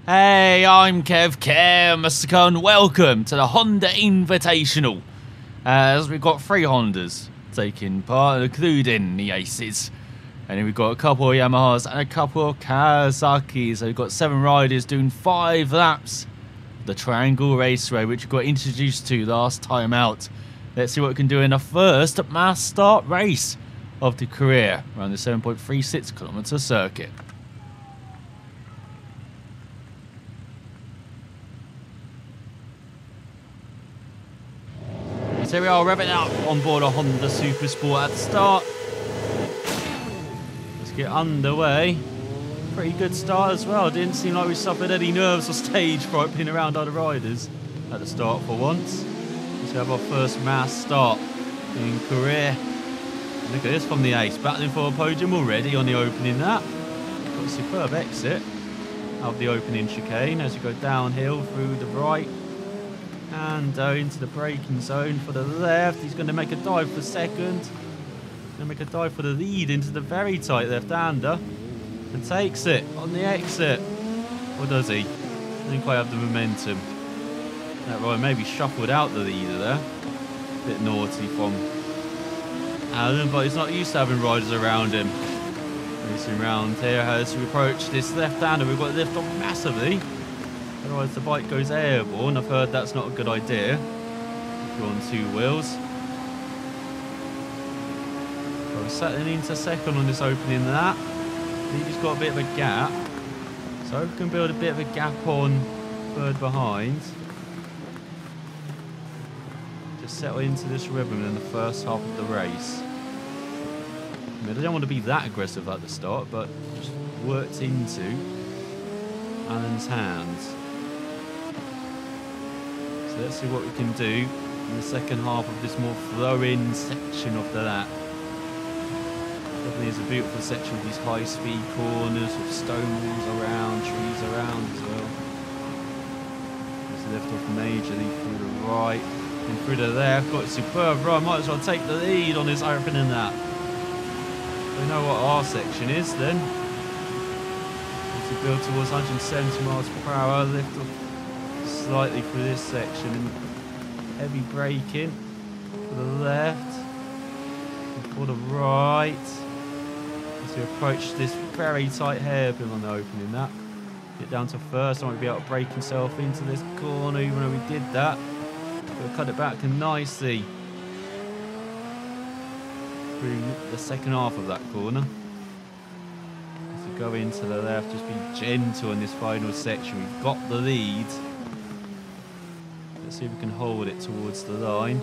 Hey, I'm Kev, and welcome to the Honda Invitational. As we've got 3 Hondas taking part, including the Aces. And then we've got a couple of Yamahas and a couple of Kawasaki's. So we've got 7 riders doing 5 laps of the Triangle Raceway, which we got introduced to last time out. Let's see what we can do in the first mass start race of the career around the 7.36 kilometer circuit. So here we are, revving up on board a Honda Super Sport at the start. Let's get underway. Pretty good start as well. Didn't seem like we suffered any nerves or stage fright being around other riders at the start for once. Let's have our first mass start in career. Look at this from the Ace, battling for a podium already on the opening lap. Got a superb exit out of the opening chicane as you go downhill through the right. And into the braking zone for the left. He's going to make a dive for second. Going to make a dive for the lead into the very tight left-hander. And takes it on the exit. Or does he? Doesn't quite have the momentum. That right, maybe shuffled out the leader there. Bit naughty from Alan, but he's not used to having riders around him. Racing round here as we approach this left-hander. We've got lift off massively. Otherwise the bike goes airborne. I've heard that's not a good idea if you're on 2 wheels. So we're settling into second on this opening lap. Leader's got a bit of a gap. So we can build a bit of a gap on third behind. Just settle into this rhythm in the first half of the race. I mean, I don't want to be that aggressive at the start, but just worked into Alan's hands. Let's see what we can do in the second half of this more flow-in section of the lap. Definitely is a beautiful section with these high-speed corners with stone walls around, trees around as well. Just lift off majorly through the right and through the left. Got a superb run. Might as well take the lead on this opening lap. We know what our section is then. As we build towards 170 miles per hour, lift off slightly through this section and heavy braking for the left and for the right as we approach this very tight hairpin on the opening lap. Get down to first. I won't be able to break himself into this corner even though we did that. We'll cut it back nicely through the second half of that corner. As we go into the left, just be gentle in this final section. We've got the lead. Let's see if we can hold it towards the line.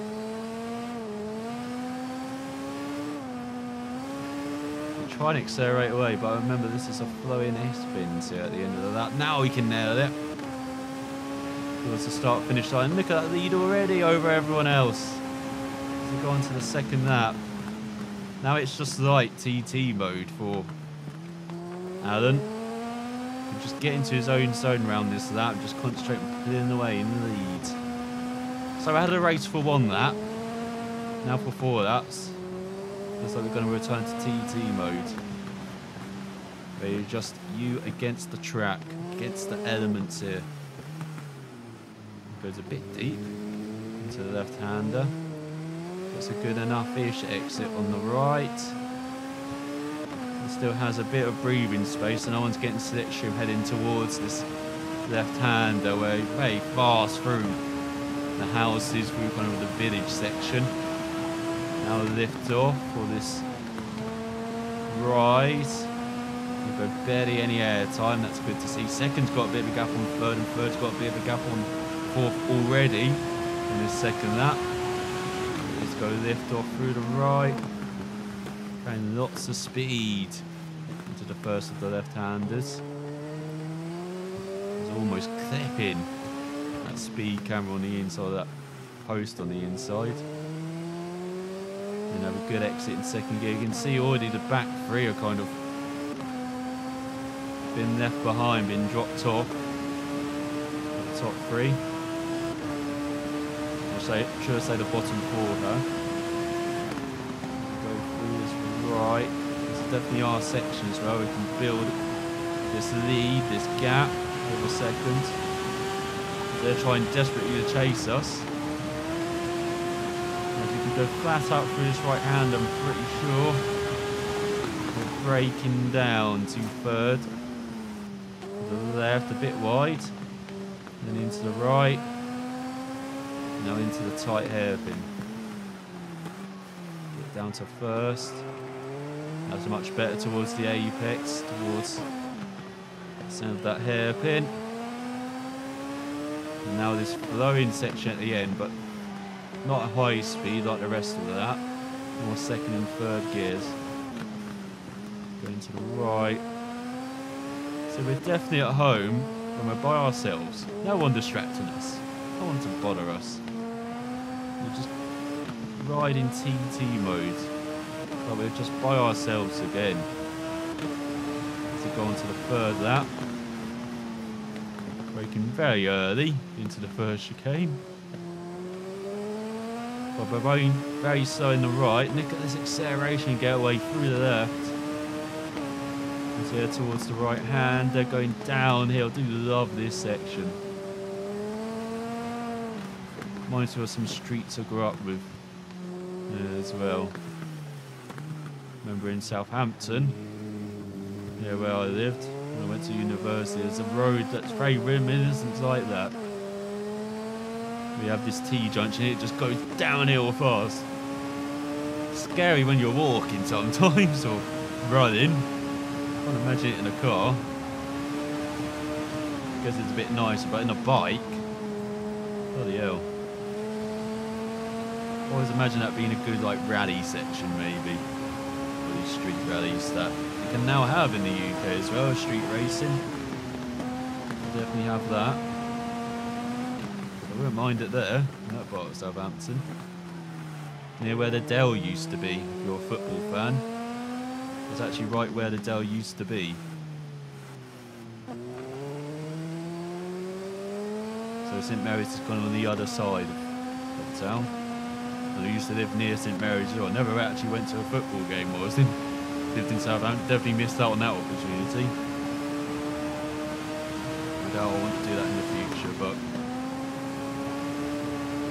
We'll try and accelerate away, but remember this is a flowing S-bins here at the end of the lap. Now we can nail it. Towards the start-finish line. Look at that lead already over everyone else. As we go on to the second lap. Now it's just light TT mode for Alan. He'll just get into his own zone around this lap. Just concentrate on pulling away in the lead. So I had a race for 1 lap, now for 4 laps. Looks like we're going to return to TT mode. Where you're just you against the track, against the elements here. Goes a bit deep into the left-hander. That's a good enough-ish exit on the right. It still has a bit of breathing space, and no one's getting slipstream heading towards this left-hander where very fast through the houses through kind of the village section. Now lift off for this rise. We've got barely any air time, that's good to see. Second's got a bit of a gap on third, and third's got a bit of a gap on fourth already in this second lap. Let's go lift off through the right. Carrying lots of speed into the first of the left-handers. It's almost clipping that speed camera on the inside of that post on the inside. And have a good exit in second gear. You can see already the back 3 are kind of been left behind, been dropped off. The top 3. Should I say the bottom 4 though. Go through this right. This is definitely our section as well. We can build this lead, this gap. over second. They're trying desperately to chase us. If we can go flat out through this right hand, I'm pretty sure. We're breaking down to third. To the left, a bit wide. Then into the right. Now into the tight hairpin. Get down to first. That's much better towards the apex, towards the center of that hairpin. And now this flowing section at the end, but not at high speed like the rest of that. More second and third gears. Going to the right. So we're definitely at home when we're by ourselves. No one distracting us. No one to bother us. We're just riding TT mode. But we're just by ourselves again. So go on to the third lap. Braking very early into the first chicane. But we're going very slow in the right. Look at this acceleration and get away through the left. And here towards the right hand. They're going downhill. Do love this section. Reminds me of some streets I grew up with as well. Remember in Southampton, where I lived, when I went to university, there's a road that's very reminiscent like that. We have this T-junction, it just goes downhill fast. Scary when you're walking sometimes, or running. I can't imagine it in a car. I guess it's a bit nicer, but in a bike, bloody hell. I always imagine that being a good like rally section maybe. These street rallies that you can now have in the UK as well, street racing. We'll definitely have that. I wouldn't mind it there, in that part of Southampton. Near where the Dell used to be, if you're a football fan. It's actually right where the Dell used to be. So St Mary's is kind of on the other side of the town. I used to live near St Mary's as well. I never actually went to a football game while I was lived in Southampton. Definitely missed out on that opportunity. I doubt I want to do that in the future, but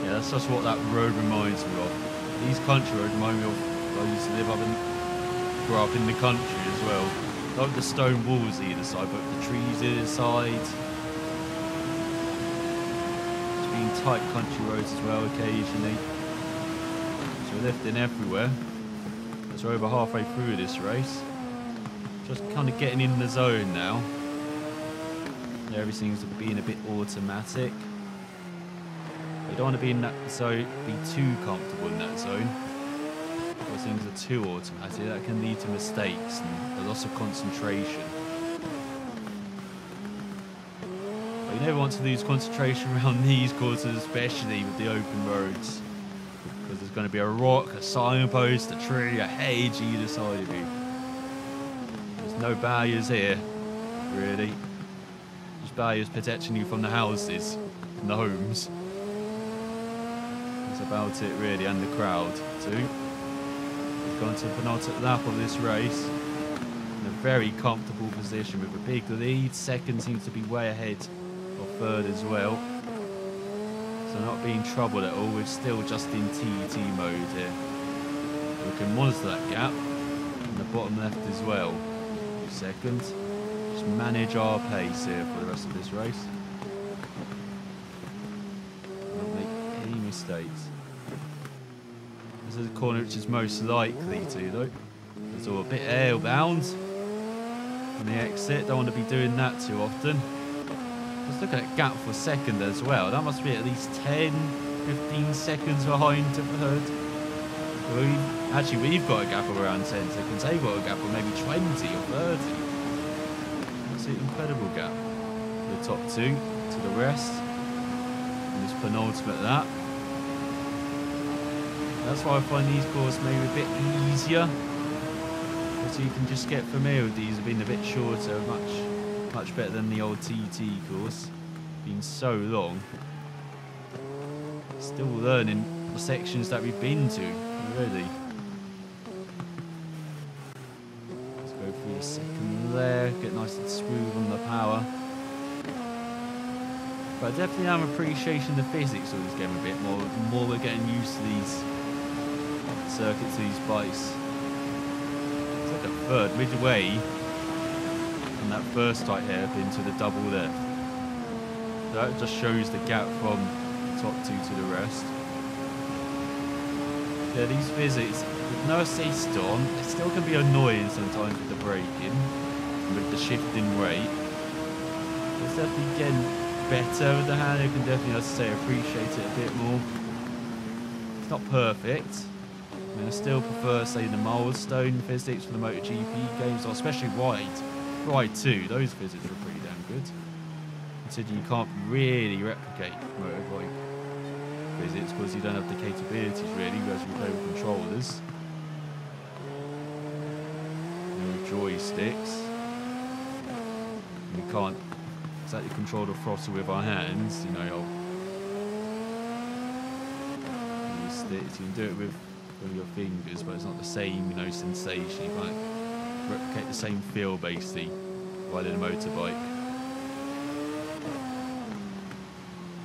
yeah, that's just what that road reminds me of. These country roads remind me of I used to live grew up in the country as well. Not the stone walls either side, but the trees either side. Just being tight country roads as well occasionally. We're lifting everywhere. As we're over halfway through this race. Just kind of getting in the zone now. Yeah, everything's being a bit automatic. We don't want to be in that zone, be too comfortable in that zone. Because things are too automatic. That can lead to mistakes and a loss of concentration. But you never want to lose concentration around these courses, especially with the open roads. Because there's going to be a rock, a signpost, a tree, a hedge either side of you. There's no barriers here, really. Just barriers protecting you from the houses and the homes. That's about it, really, and the crowd, too. We've gone to the penultimate lap of this race. In a very comfortable position with a big lead. Second seems to be way ahead of third as well. So not being troubled at all, we're still just in TT mode here. We can monitor that gap in the bottom left as well. Second, just manage our pace here for the rest of this race. Not make any mistakes. This is a corner which is most likely to though. It's all a bit airbound on the exit, don't want to be doing that too often. Let's look at that gap for second as well. That must be at least 10, 15 seconds behind to third. Actually, we've got a gap of around 10 seconds. They've got a gap of maybe 20 or 30. That's an incredible gap. The top two to the rest. And this penultimate lap. That's why I find these courses maybe a bit easier. So you can just get familiar with these being a bit shorter, much better than the old TT course, being so long. Still learning the sections that we've been to already. Let's go through the second there, get nice and smooth on the power. But I definitely am appreciating the physics of this game a bit more. The more we're getting used to these circuits, these bikes. It's like a third midway from that first tight hairpin to the double left. So that just shows the gap from top two to the rest. Yeah, these physics, with no assist on, it still can be annoying sometimes with the braking and with the shifting rate. It's definitely getting better with the hand. You can definitely, as I say, appreciate it a bit more. It's not perfect. I mean, I still prefer, say, the milestone physics for the MotoGP games, or especially RotE 2. Those physics are pretty damn good. Considering you can't really replicate motorbike physics because you don't have the capabilities really as you play with controllers. No joysticks. We can't exactly control the throttle with our hands, you know. Sticks. You can do it with your fingers, but it's not the same, you know, sensation. You can't replicate the same feel basically riding a motorbike.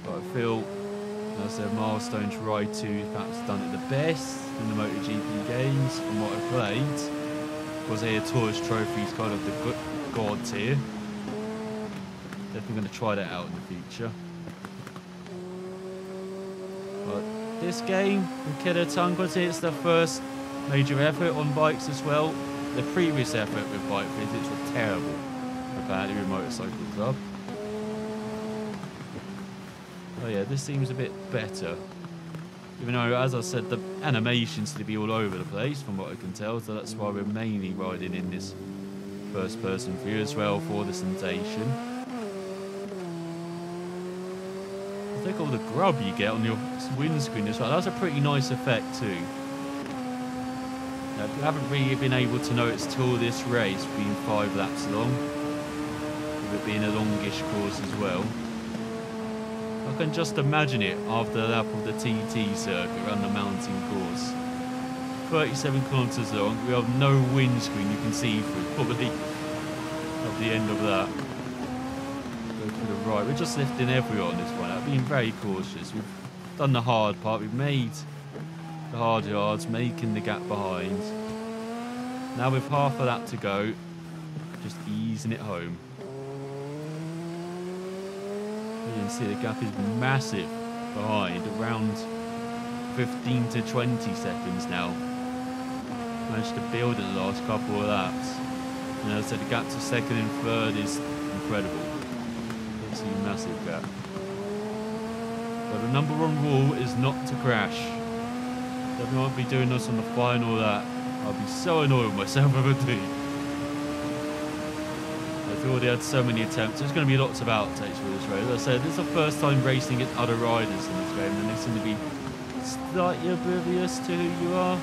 But I feel, as I said, Milestone to RotE 2 perhaps done it the best in the MotoGP games from what I've played. Because here Tourist Trophy is kind of the god tier. Definitely going to try that out in the future. But this game, in Killer Tunguas, it's the first major effort on bikes as well. The previous effort with bike physics was terrible, apparently, with Motorcycle Club. Oh yeah, this seems a bit better. Even though, as I said, the animations seem to be all over the place from what I can tell, so that's why we're mainly riding in this first-person view as well for the sensation. I think all the grub you get on your windscreen as well, that's a pretty nice effect too. Now, you haven't really been able to notice till this race being 5 laps long, with it being a longish course as well. I can just imagine it after a lap of the TT circuit around the mountain course. 37 kilometres long, we have no windscreen you can see through, probably at the end of that. Go to the right, we're just lifting everyone on this one out, being very cautious. We've done the hard part, we've made the hard yards, making the gap behind. Now with half a lap to go, just easing it home. You can see the gap is massive behind, around 15 to 20 seconds now. Managed to build it the last couple of laps. And as I said, the gap to second and third is incredible. It's a massive gap. But the number one rule is not to crash. Definitely won't be doing this on the final lap. I'll be so annoyed with myself if I do. I've already had so many attempts. There's going to be lots of outtakes for this race. As I said, this is the first time racing against other riders in this game, and they seem to be slightly oblivious to who you are.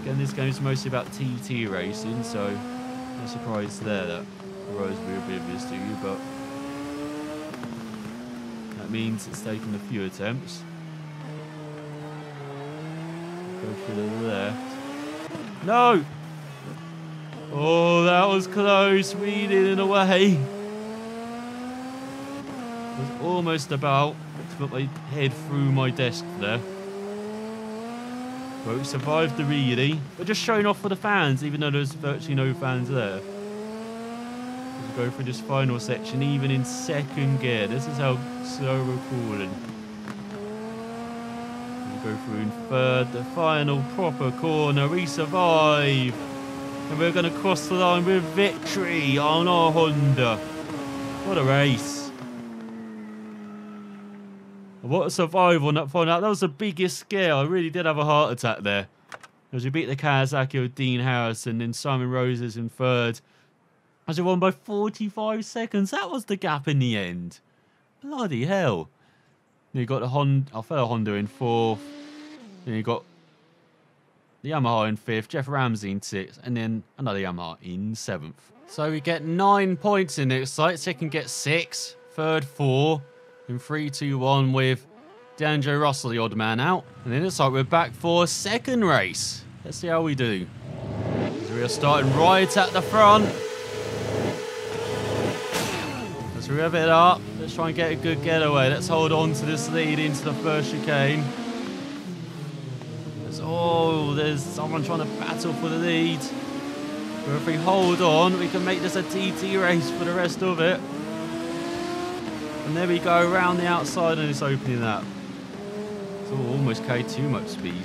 Again, this game is mostly about TT racing, so no surprise there that the riders will be oblivious to you, but that means it's taken a few attempts. Go for the left. No! Oh, that was close, weeding it away. I was almost about to put my head through my desk there. But we survived the wheelie. We're just showing off for the fans, even though there's virtually no fans there. Let's go through this final section, even in second gear. This is how slow we're cooling. We'll go through in third, the final proper corner. We survive. And we're going to cross the line with victory on our Honda. What a race. What a survival on that final lap. That was the biggest scare. I really did have a heart attack there. As we beat the Kawasaki of Dean Harrison, then Simon Roses in third. As we won by 45 seconds. That was the gap in the end. Bloody hell. Then you got the Honda, our fellow Honda in fourth. Then you got the Yamaha in fifth, Jeff Ramsey in sixth, and then another Yamaha in seventh. So we get 9 points in this site. Second gets 6, third 4, and 3, 2, 1 with D'Angelo Russell, the odd man out. And then it's like we're back for a second race. Let's see how we do. So we are starting right at the front. As Let's rev it up. Let's try and get a good getaway. Let's hold on to this lead into the first chicane. There's someone trying to battle for the lead. But if we hold on, we can make this a TT race for the rest of it. And there we go, around the outside, and it's opening up. It's almost carried too much speed.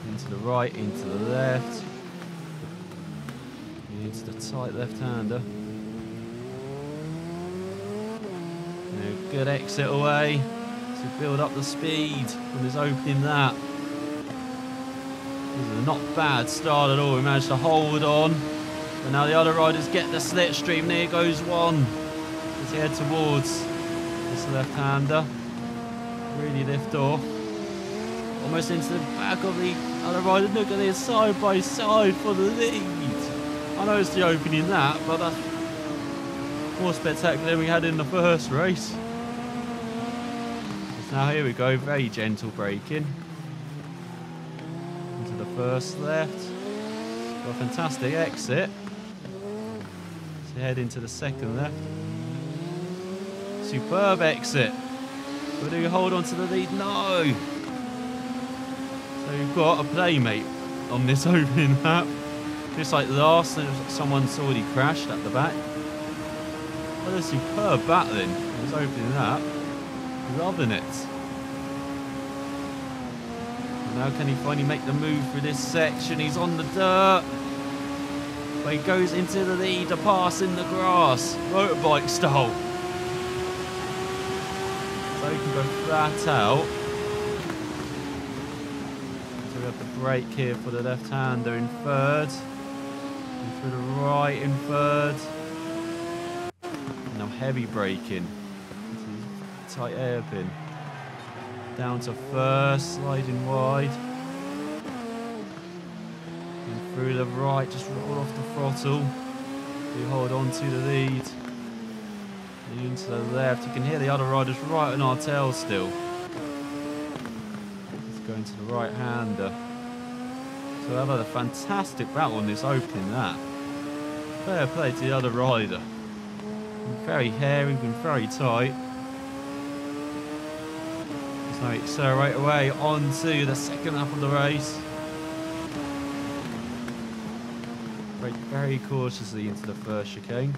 Into the right, into the left. Into the tight left-hander. Good exit away to build up the speed from this opening lap. This is a not bad start at all. We managed to hold on. But now the other riders get the slipstream. There goes one. As he head towards this left-hander. Really lift off. Almost into the back of the other rider. Look at this, side by side for the lead. I know it's the opening lap, but that's more spectacular than we had in the first race. Now here we go, very gentle braking. Into the first left. Got a fantastic exit. So head into the second left. Superb exit. But do you hold on to the lead? No! So you've got a playmate on this opening lap. Just like last, someone's already crashed at the back. What a superb battling. This opening lap. Loving it. And now can he finally make the move through this section? He's on the dirt. But he goes into the lead, a pass in the grass. Motorbike style. So he can go flat out. So we have the brake here for the left-hander in third. And through the right in third. And now heavy braking. Tight hairpin. Down to first, sliding wide. And through the right, just roll off the throttle. We hold on to the lead. And into the left. You can hear the other riders right on our tail still. Let's go into the right-hander. So I've had a fantastic battle on this opening lap. Fair play to the other rider. Been very hairy, been very tight. So accelerate away onto the second lap of the race. Brake very cautiously into the first chicane.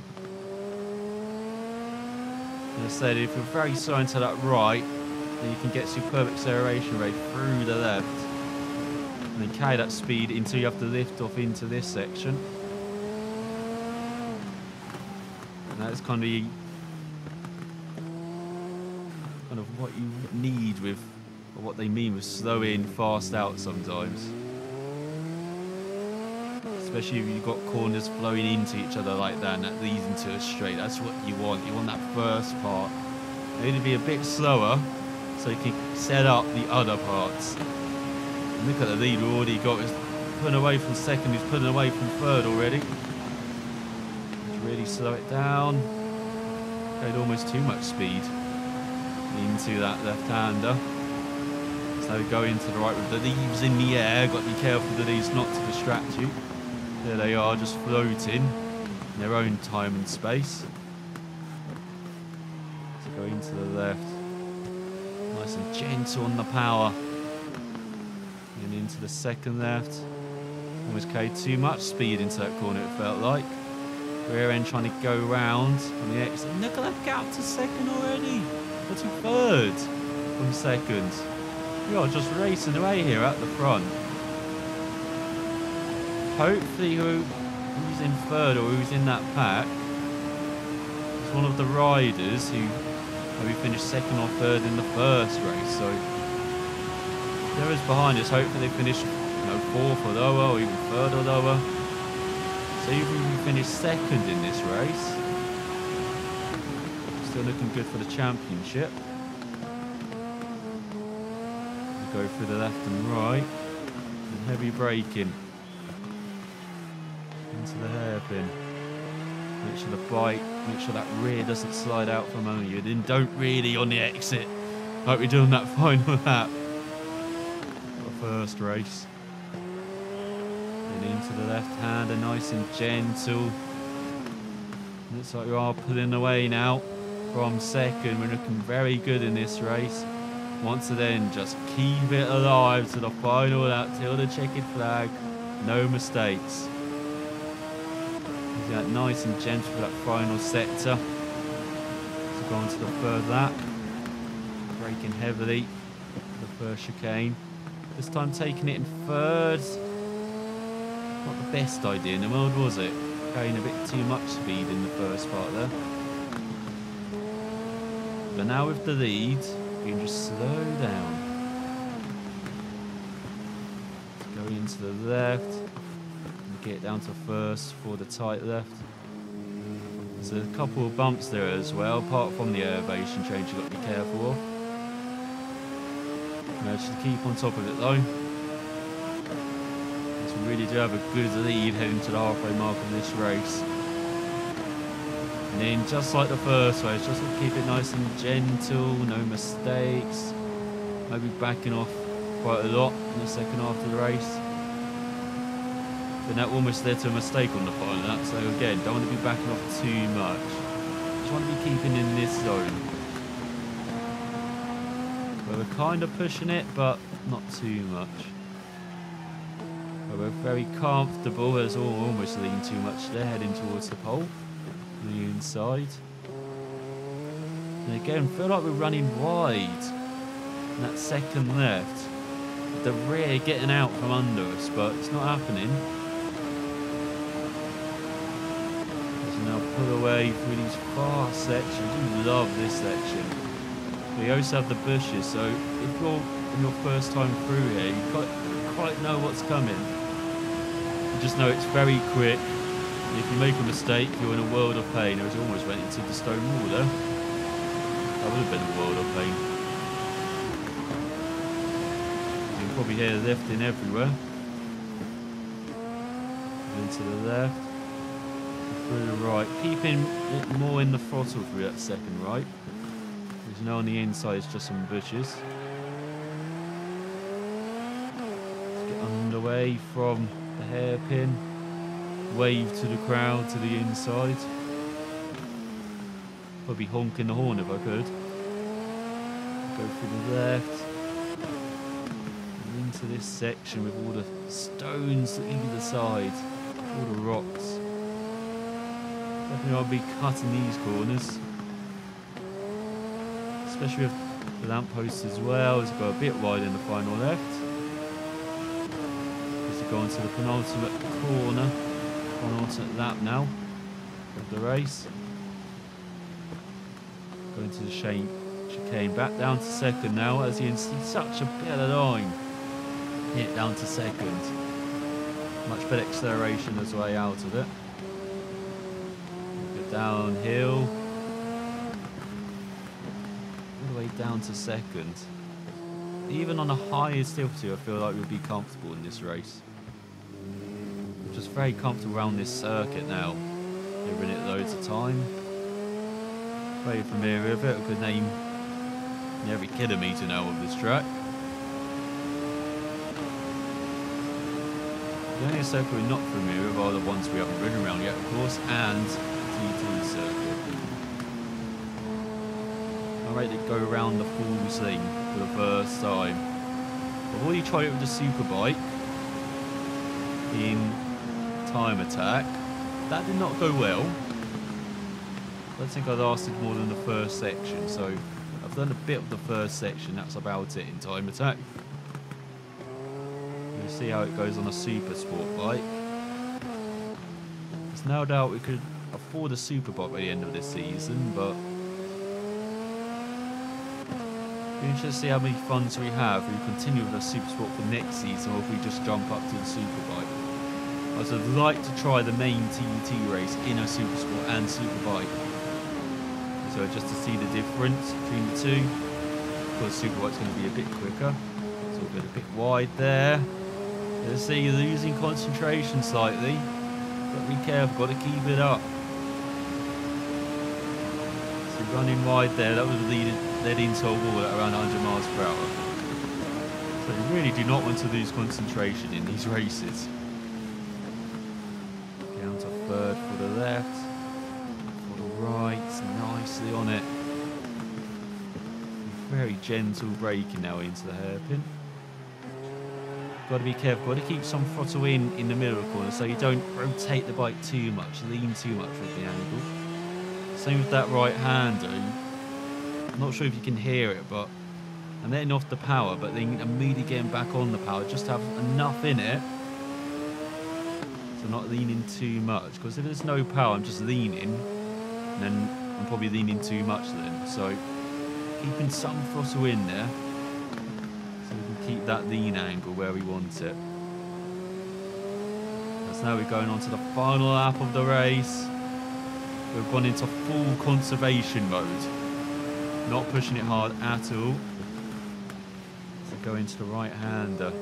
As I said, if you're very slow into that right, then you can get superb acceleration rate through the left. And then carry that speed until you have to lift off into this section. And that's kind of what you need with, or what they mean with slow in, fast out sometimes. Especially if you've got corners flowing into each other like that and that leads into a straight. That's what you want. You want that first part. You need to be a bit slower so you can set up the other parts. And look at the lead we already got. He's pulling away from second, he's pulling away from third already. Let's really slow it down. Carried almost too much speed into that left-hander. So go into the right with the leaves in the air. Got to be careful the leaves not to distract you. There they are, just floating in their own time and space. So go into the left. Nice and gentle on the power. And into the second left. Almost carried too much speed into that corner, it felt like. Rear end trying to go round on the exit. Look at that gap to second already. Or to third from second. We are just racing away here at the front. Hopefully who's in third or who's in that pack is one of the riders who maybe finished second or third in the first race. So whoever's behind us, hopefully they finish fourth or lower, or even third or lower. So even if we finish second in this race, still looking good for the championship. We go through the left and right, and heavy braking into the hairpin. Make sure the bike, make sure that rear doesn't slide out from under you. Then don't really on the exit, like we do on that final lap. The first race. And into the left hander, nice and gentle. Looks like we are pulling away now from second. We're looking very good in this race. Once again, just keep it alive to the final lap till the checkered flag. No mistakes. Using that nice and gentle for that final sector. So go on to the third lap. Braking heavily for the first chicane. This time taking it in third. Not the best idea in the world, was it? Carrying a bit too much speed in the first part there. But now with the lead, you can just slow down. Go into the left. And get down to first for the tight left. There's a couple of bumps there as well, apart from the elevation change you've got to be careful of. Managed to keep on top of it though. So we really do have a good lead heading to the halfway mark of this race. And then just like the first race, just to keep it nice and gentle, no mistakes. Maybe backing off quite a lot in the second half of the race. But that almost led to a mistake on the final lap, so again, don't want to be backing off too much. Just want to be keeping in this zone. But we're kind of pushing it, but not too much. But we're very comfortable, as almost leaning too much there, heading towards the pole. On the inside. And again, feel like we're running wide. And that second left. With the rear getting out from under us, but it's not happening. Now pull away through these fast sections. I do love this section. But you also have the bushes, so if you're in your first time through here, you don't quite know what's coming. You just know it's very quick. And if you make a mistake, you're in a world of pain. I almost went into the stone wall there. That would have been a world of pain. You can probably hear lifting everywhere. Into the left. Through the right, keeping it more in the throttle through that second right. Because now on the inside is just some bushes. Let's get underway from the hairpin, wave to the crowd to the inside. Probably honking the horn if I could. Go through the left. And into this section with all the stones to either side, all the rocks. Definitely I'll be cutting these corners, especially with the lampposts as well. It's got a bit wide in the final left. Just to go on to the penultimate corner, penultimate lap now of the race. Going to the chicane, back down to second now, as you can see, such a better line. Hit down to second. Much better acceleration as way out of it. Downhill, all the way down to second. Even on the highest altitude, I feel like we'll be comfortable in this race. I'm just very comfortable around this circuit now. We've ridden it loads of time. Very familiar with it. I could name every kilometre now of this track. The only circuit we're not familiar with are the ones we haven't ridden around yet, of course, and circuit. I rate it go around the full thing for the first time. I've already tried it with the superbike in time attack. That did not go well. I don't think I lasted more than the first section, so I've done a bit of the first section, that's about it in time attack. We'll see how it goes on a super sport bike. There's no doubt we could afford a superbike by the end of this season, but we're interested to see how many funds we have if we continue with the supersport for next season, or if we just jump up to the superbike. I would like to try the main TT race in a supersport and superbike, so just to see the difference between the two. Of course, superbike's going to be a bit quicker, so we'll get a bit wide there. Let's see, you're losing concentration slightly. Got to be careful, got to keep it up. So running wide there, that would have led into a wall at around 100 miles per hour. So you really do not want to lose concentration in these races. Down to third for the left, nicely on it. Very gentle braking now into the hairpin. Got to be careful. Got to keep some throttle in the middle of the corner so you don't rotate the bike too much, lean too much with the angle. Same with that right-hander. I'm not sure if you can hear it, but I'm letting off the power, but then immediately getting back on the power just to have enough in it so not leaning too much. Because if there's no power, I'm just leaning, and then I'm probably leaning too much then. So keeping some throttle in there so we can keep that lean angle where we want it. So now we're going on to the final lap of the race. We've gone into full conservation mode. Not pushing it hard at all. So go into the right-hander.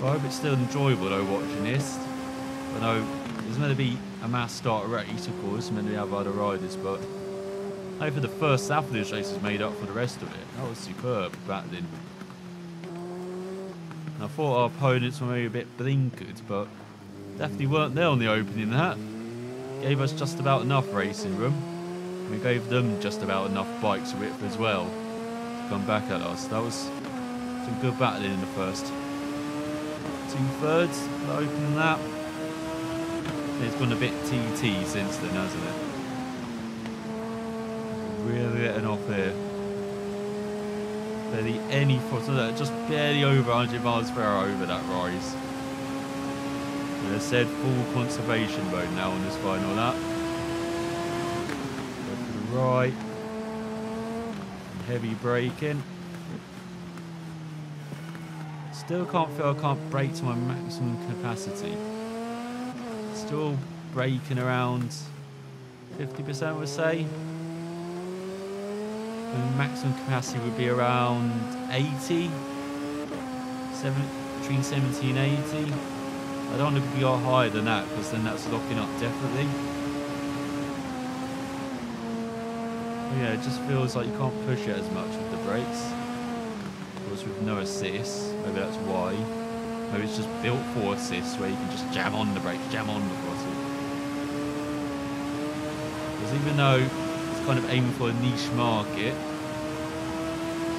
Well, I hope it's still enjoyable though watching this. I know there's meant to be a mass start race, of course, meant to have other riders, but hopefully the first lap of this race is made up for the rest of it. That was superb battling. I thought our opponents were maybe a bit blinkered, but definitely weren't there on the opening lap. Gave us just about enough racing room. And we gave them just about enough bikes width as well to come back at us. That was some good battling in the first 2/3 of the opening lap. It's gone a bit TT since then, hasn't it? Really getting off here. Barely any throttle, just barely over 100 miles per hour over that rise. And I said full conservation mode now on this final lap. Go to the right. Heavy braking. Still can't feel I can't brake to my maximum capacity. Still braking around 50%, would say. And maximum capacity would be around 80, between 70 and 80. I don't want to be higher than that because then that's locking up definitely. But yeah, it just feels like you can't push it as much with the brakes. Of course, with no assist, maybe that's why. Maybe it's just built for assist where you can just jam on the brakes, jam on the throttle. Because even though it's kind of aiming for a niche market,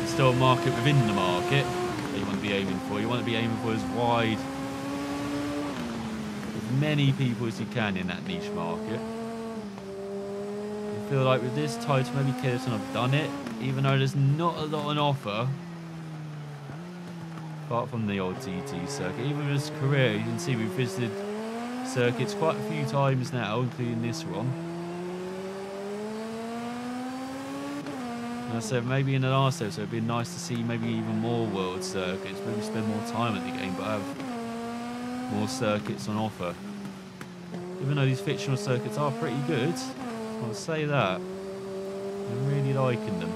it's still a market within the market that you want to be aiming for. You want to be aiming for as wide, as many people as you can in that niche market. I feel like with this title, maybe Kev's have done it, even though there's not a lot on offer. Apart from the old TT circuit. Even with his career, you can see we've visited circuits quite a few times now, including this one. And I said maybe in the last episode it'd be nice to see maybe even more world circuits, maybe spend more time at the game, but have more circuits on offer. Even though these fictional circuits are pretty good, I'll say that. I'm really liking them.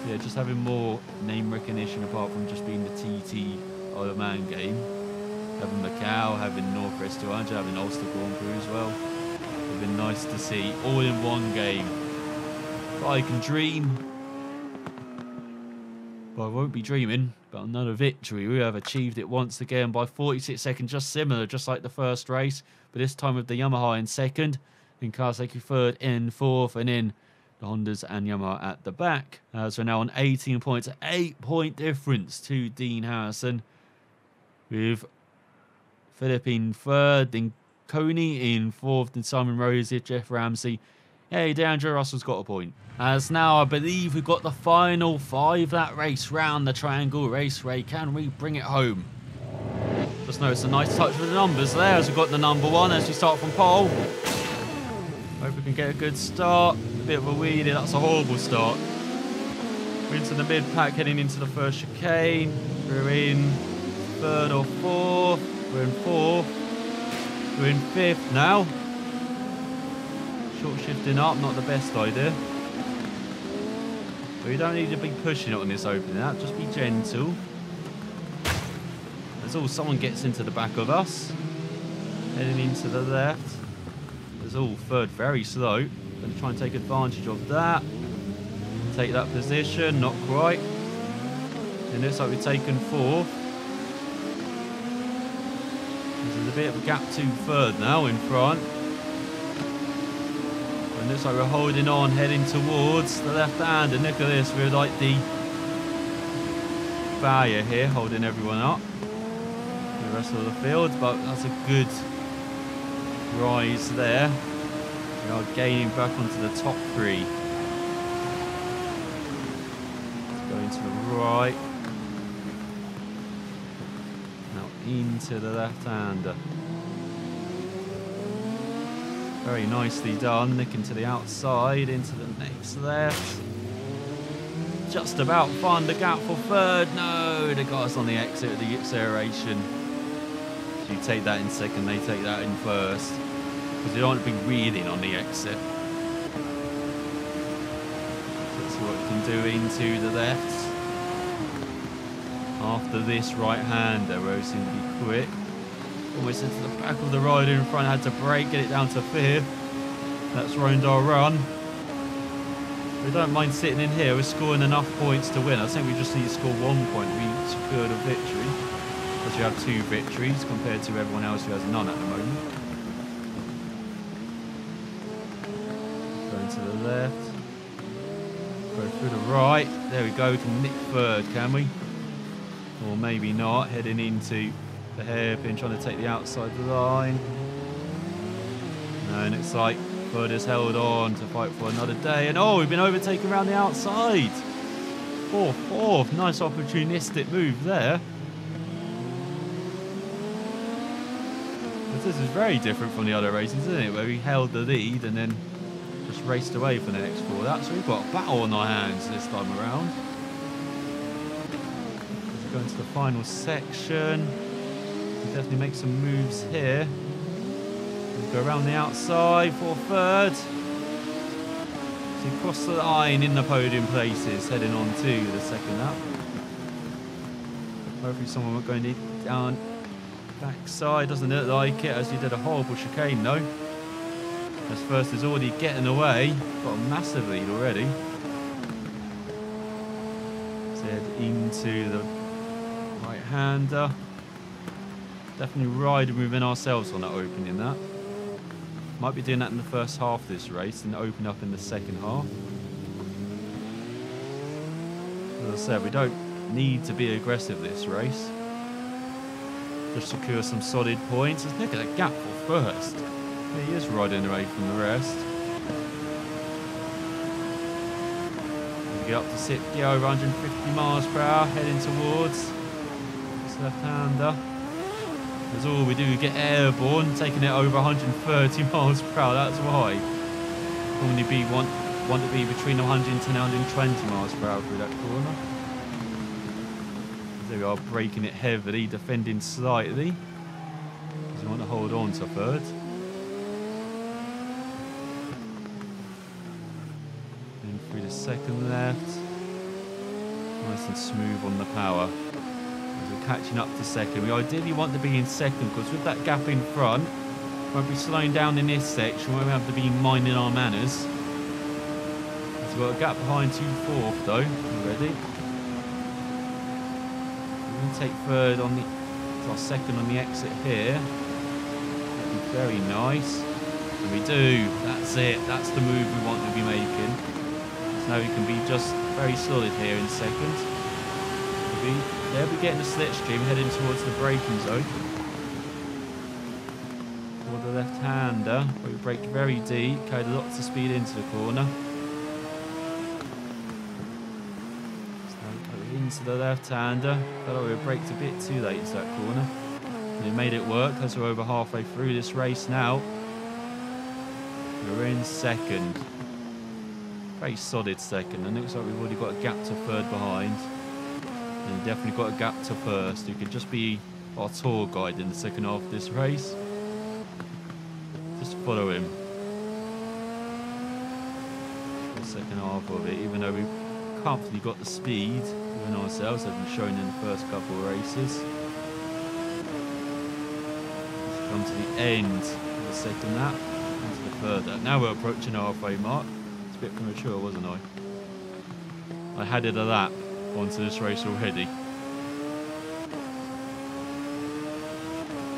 Yeah, just having more name recognition apart from just being the TT Isle of Man game. Having Macau, having Northwest 200, having Ulster Grand Prix as well. It's been nice to see all in one game. But I can dream. But I won't be dreaming about another victory. We have achieved it once again by 46 seconds, just similar, just like the first race. But this time with the Yamaha in second, in Kawasaki third, in fourth, and in the Hondas and Yamaha at the back. So we're now on 18 points, 8-point difference to Dean Harrison. With Philip in third, then Coney in fourth, then Simon Rosier, Jeff Ramsey. Hey, DeAndre Russell's got a point. As now I believe we've got the final 5-lap race round the Triangle Raceway. Can we bring it home? Just noticed a nice touch with the numbers there as we've got the number 1 as we start from pole. Hope we can get a good start. A bit of a wheelie, that's a horrible start. We're into the mid-pack heading into the first chicane. We're in third or fourth. We're in fourth. We're in fifth now. Short shifting up, not the best idea. But we don't need to be pushing it on this opening lap, just be gentle. As all someone gets into the back of us. Heading into the left. As all third very slow. Going to try and take advantage of that. Take that position, not quite. It looks like we've taken fourth. There's a a bit of a gap to third now in front. And looks like we're holding on, heading towards the left-hander. Look at this, we're like the barrier here, holding everyone up. The rest of the field, but that's a good rise there. We are gaining back onto the top three. Going to the right. Now into the left-hander. Very nicely done. Nicking to the outside, into the next left. Just about find the gap for third. No, the guys on the exit, the acceleration. So you take that in second, they take that in first. Because you don't want to be reeling on the exit. Let's see what we can do into the left. After this right-hander, where we seem to be quick. Almost into the back of the rider in front, had to brake, get it down to fifth. That's ruined our run. We don't mind sitting in here, we're scoring enough points to win. I think we just need to score 1 point, we secured a victory. Because we have 2 victories compared to everyone else who has none at the moment. Going to the left. Go through the right. There we go, we can nick third, can we? Or maybe not, heading into the hairpin, trying to take the outside line. No, and it's like third has held on to fight for another day. And oh, we've been overtaken around the outside. Fourth. Nice opportunistic move there. But this is very different from the other races, isn't it? Where we held the lead and then just raced away for the next 4 laps. So we've got a battle on our hands this time around. Let's go into the final section. We'll definitely make some moves here. We'll go around the outside for third. So cross the line in the podium places, heading on to the second lap. Hopefully someone will go down backside. Doesn't look like it, as he did a horrible chicane though. As first is already getting away. Got a massive lead already. So head into the right-hander. Definitely riding within ourselves on that opening that. Might be doing that in the first half of this race and open up in the second half. As I said, we don't need to be aggressive this race. Just secure some solid points. Let's look at that gap for first. He is riding away from the rest. We get up to 60 over 150 miles per hour, heading towards this left-hander. As all we do, get airborne, taking it over 130 miles per hour. That's why. Normally want to be between 110 and 120 miles per hour through that corner. There we are, braking it heavily, defending slightly. Because we want to hold on to third. And through the second left. Nice and smooth on the power. We're catching up to second. We ideally want to be in second because with that gap in front, we won't be slowing down in this section. We won't have to be minding our manners. So we've got a gap behind 2-4 though already. We're going to take third on the, our second on the exit here. That'd be very nice. And we do. That's it. That's the move we want to be making. So now we can be just very solid here in second. There we're getting the slipstream, heading towards the braking zone. For the left-hander, we braked very deep, carried lots of speed into the corner. So into the left-hander. Felt like we braked a bit too late into that corner. And it made it work as we're over halfway through this race now. We're in second. Very solid second, and it looks like we've already got a gap to third behind. And definitely got a gap to first, who could just be our tour guide in the second half of this race. Just follow him. The second half of it, even though we've comfortably got the speed within ourselves, as we've shown in the first couple of races. Let's come to the end of the second lap, into the third lap. Now we're approaching our halfway mark. It's a bit premature, wasn't I? I had it a lap onto this race already.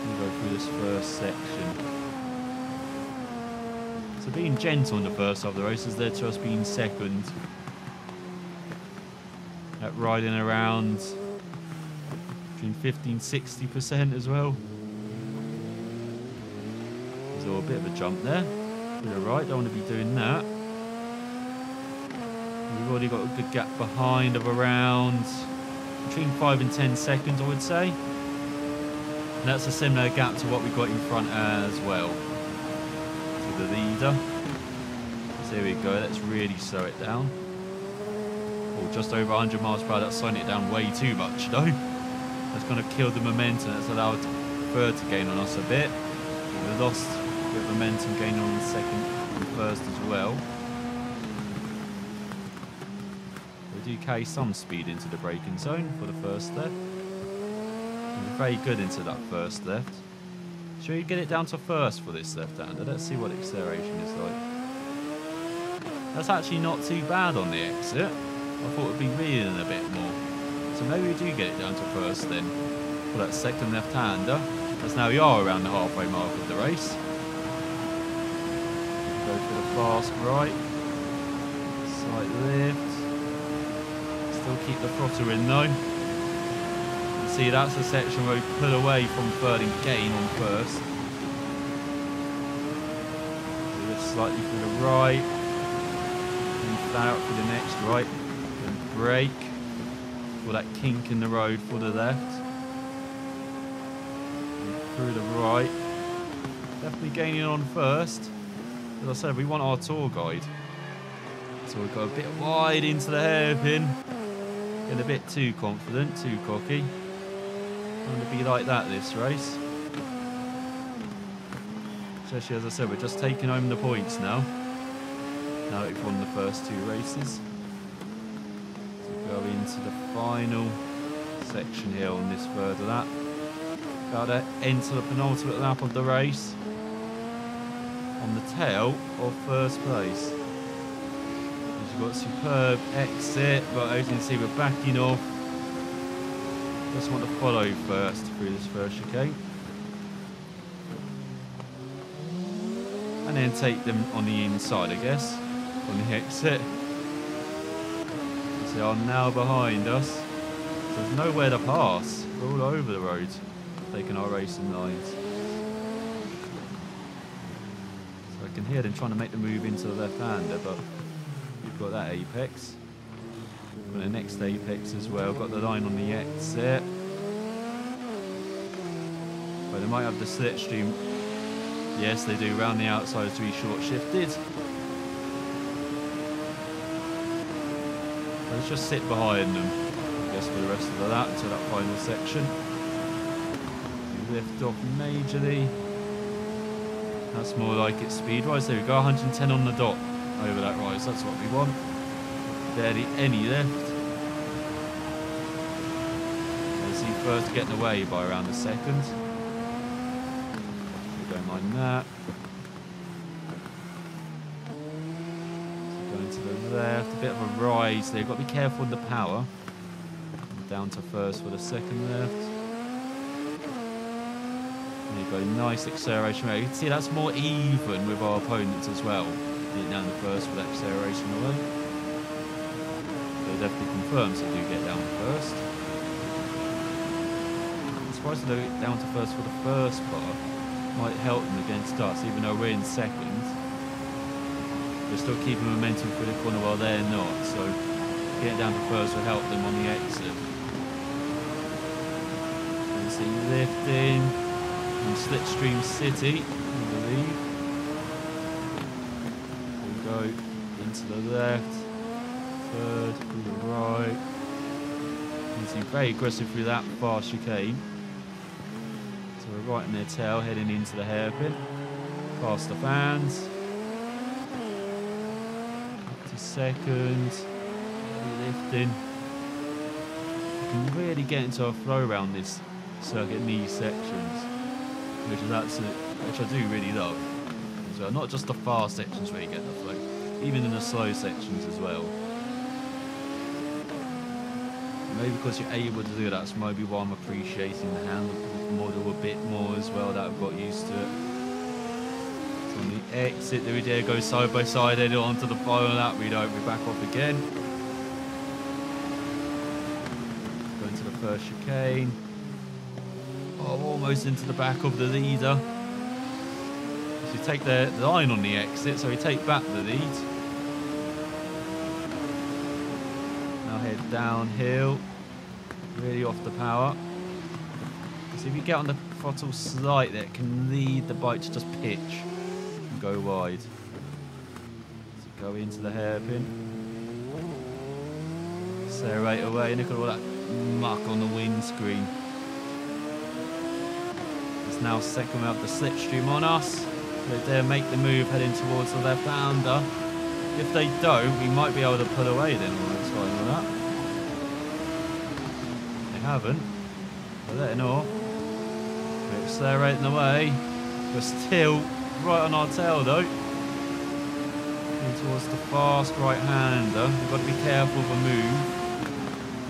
We go through this first section. So being gentle in the first half of the race has led to us being second. At riding around between 50–60% as well. There's a bit of a jump there. To the right, don't want to be doing that. We've already got a good gap behind of around between 5 and 10 seconds, I would say. And that's a similar gap to what we got in front as well. To the leader. So there we go, let's really slow it down. Oh, just over 100 miles per hour, that's slowing it down way too much though. That's going to kill the momentum, that's allowed third to gain on us a bit. We lost a bit of momentum gain on the second and first as well. We do carry some speed into the braking zone for the first left. We're very good into that first left. Should we get it down to first for this left-hander? Let's see what acceleration is like. That's actually not too bad on the exit. I thought it would be reeling a bit more. So maybe we do get it down to first then for that second left-hander. As now we are around the halfway mark of the race. Go for the fast right. Slight lift. Still keep the throttle in though. See, that's the section where we pull away from third and gain on first. Lift slightly to the right. And flat out for the next right. And brake for that kink in the road for the left. And through the right. Definitely gaining on first. As I said, we want our tour guide. So we've got a bit wide into the hairpin. Getting a bit too confident, too cocky. Going to be like that this race. Especially as I said, we're just taking home the points now. Now that we've won the first two races. So go into the final section here on this third lap. Got to enter the penultimate lap of the race. On the tail of first place. You've got a superb exit, but as you can see we're backing off. Just want to follow first through this first chicane. And then take them on the inside, I guess, on the exit. They are now behind us. So there's nowhere to pass. We're all over the road, taking our racing lines. So I can hear them trying to make the move into the left-hander, but we've got that apex. Got the next apex as well, got the line on the exit. But they might have the slipstream. Yes, they do, round the outside to be short shifted. But let's just sit behind them, I guess, for the rest of the lap until that final section. Lift off majorly. That's more like it speed-wise. There we go, 110 on the dot over that rise, that's what we want. Barely any left. Let's see, first getting away by around a second. We don't mind that. So going to the left, a bit of a rise there. You've got to be careful with the power. Down to first for the second left. There you go, nice acceleration rate. You can see that's more even with our opponents as well. Get down the first with that acceleration away. Definitely confirms they do get down first. I'm surprised they don't get down to first for the first part. Might help them against us, even though we're in second. They're still keeping momentum through the corner while they're not, so getting down to first will help them on the exit. You see lifting from Slipstream City, I believe. There we go, into the left. Third, through the right. You see very aggressive through that fast chicane. So we're right in their tail, heading into the hairpin. Past the fans. Up to second. Lifting. You can really get into a flow around this circuit in these sections, which is absolute, which I do really love. So not just the fast sections where you get the flow, even in the slow sections as well. Maybe because you're able to do that, that's maybe why I'm appreciating the handle model a bit more as well, that I've got used to it. So on the exit, there we dare go side by side, headed on to the final lap. We don't, we're back off again. Going to the first chicane. Oh, almost into the back of the leader. So you take the line on the exit, so we take back the lead. Now head downhill, really off the power. So if you get on the throttle slightly, it can lead the bike to just pitch and go wide. So go into the hairpin. Accelerate away, look at all that muck on the windscreen. It's now second without the slipstream on us. They make the move heading towards the left-hander. If they don't, we might be able to pull away then on this final lap. They haven't. They're letting off. We're accelerating away. We're still right on our tail though. Heading towards the fast right-hander. We've got to be careful of a move.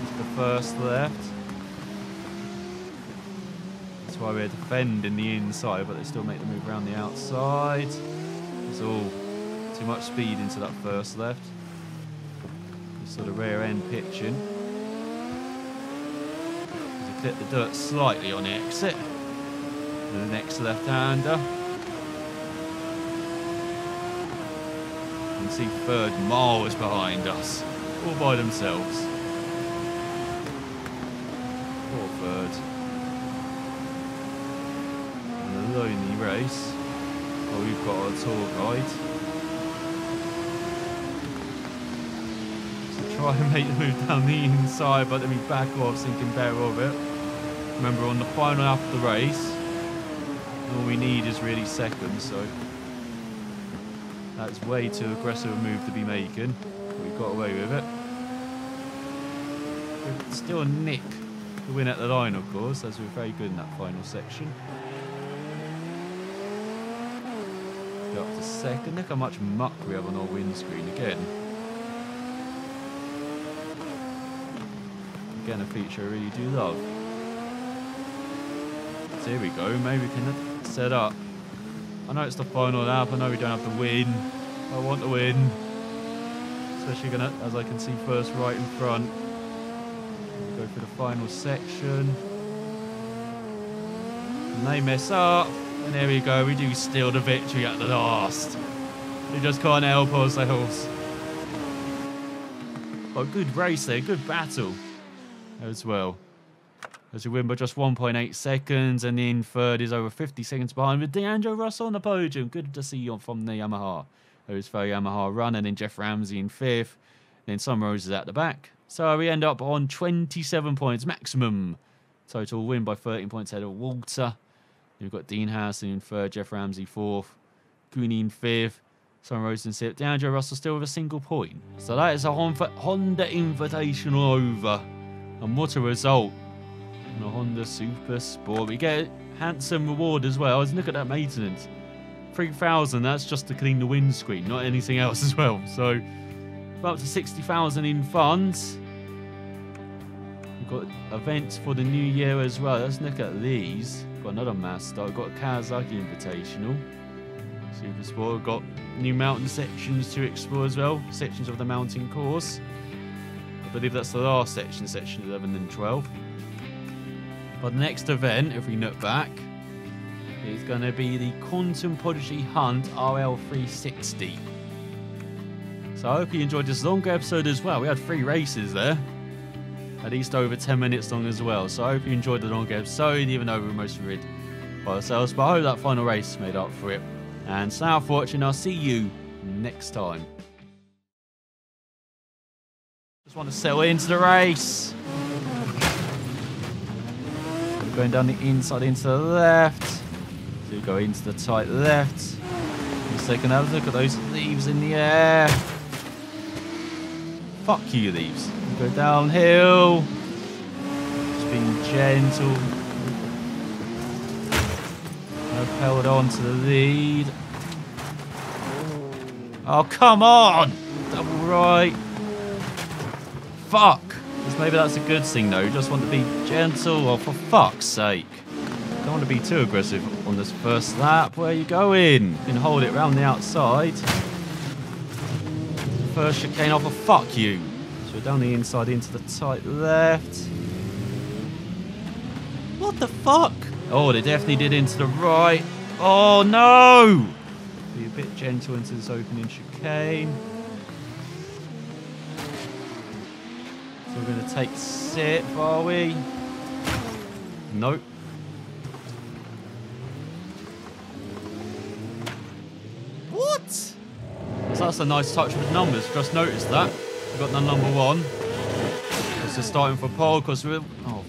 Into the first left. That's why we're defending the inside, but they still make the move around the outside. It's all too much speed into that first left. Sort of rear end pitching. As you clip the dirt slightly on the exit. And the next left-hander. You can see third miles behind us, all by themselves. Poor third. And a lonely race. Well, we've got our tour guide. So try and make the move down the inside, but then we back off, thinking better of it. Remember, on the final lap of the race, all we need is really seconds, so that's way too aggressive a move to be making. But we got away with it. We're still a nick to win at the line, of course, as we're very good in that final section. Go up to second. Look how much muck we have on our windscreen again. Again, a feature I really do love. So here we go. Maybe we can set up. I know it's the final lap. I know we don't have to win. I want to win. Especially as I can see first right in front. We'll go for the final section. And they mess up. And there we go. We do steal the victory at the last. We just can't help ourselves. But good race there. Good battle as well. As we win by just 1.8 seconds, and in third is over 50 seconds behind with D'Angelo Russell on the podium. Good to see you from the Yamaha. It was for Yamaha run, and then Jeff Ramsey in fifth. Then Sam Rose is at the back. So we end up on 27 points maximum. Total win by 13 points ahead of Walter. We've got Dean Harrison in third, Jeff Ramsey fourth, Cooney in fifth, Sam Rose in sixth, D'Angelo Russell still with a single point. So that is a Honda Invitational over. And what a result. On a Honda Super Sport. We get a handsome reward as well. Look at that maintenance. 3,000, that's just to clean the windscreen, not anything else as well. So, we're up to 60,000 in funds. We've got events for the new year as well. Let's look at these. Got another master. We've got a Kawasaki Invitational. Super Sport. We've got new mountain sections to explore as well. Sections of the mountain course. I believe that's the last section, section 11 and 12. But the next event, if we look back, is going to be the Quantum Prodigy Hunt RL360. So I hope you enjoyed this longer episode as well. We had 3 races there, at least over 10 minutes long as well. So I hope you enjoyed the longer episode, even though we were mostly rid by ourselves. But I hope that final race made up for it. And so now for watching. I'll see you next time. Just want to settle into the race. Going down the inside into the left. So go into the tight left. And second, have a look at those leaves in the air. Fuck you, leaves. Go downhill. Just being gentle. I've held on to the lead. Oh, come on! Double right. Fuck. Maybe that's a good thing though. You just want to be gentle. Oh, for fuck's sake. Don't want to be too aggressive on this first lap. Where are you going? You can hold it round the outside. First chicane off, fuck you. So we're down the inside into the tight left. What the fuck? Oh, they definitely did into the right. Oh no! Be a bit gentle into this opening chicane. So we're going to take sip, are we? Nope. What? So that's a nice touch with numbers. Just noticed that. We've got the number 1. It's just starting for pole because we're... Oh,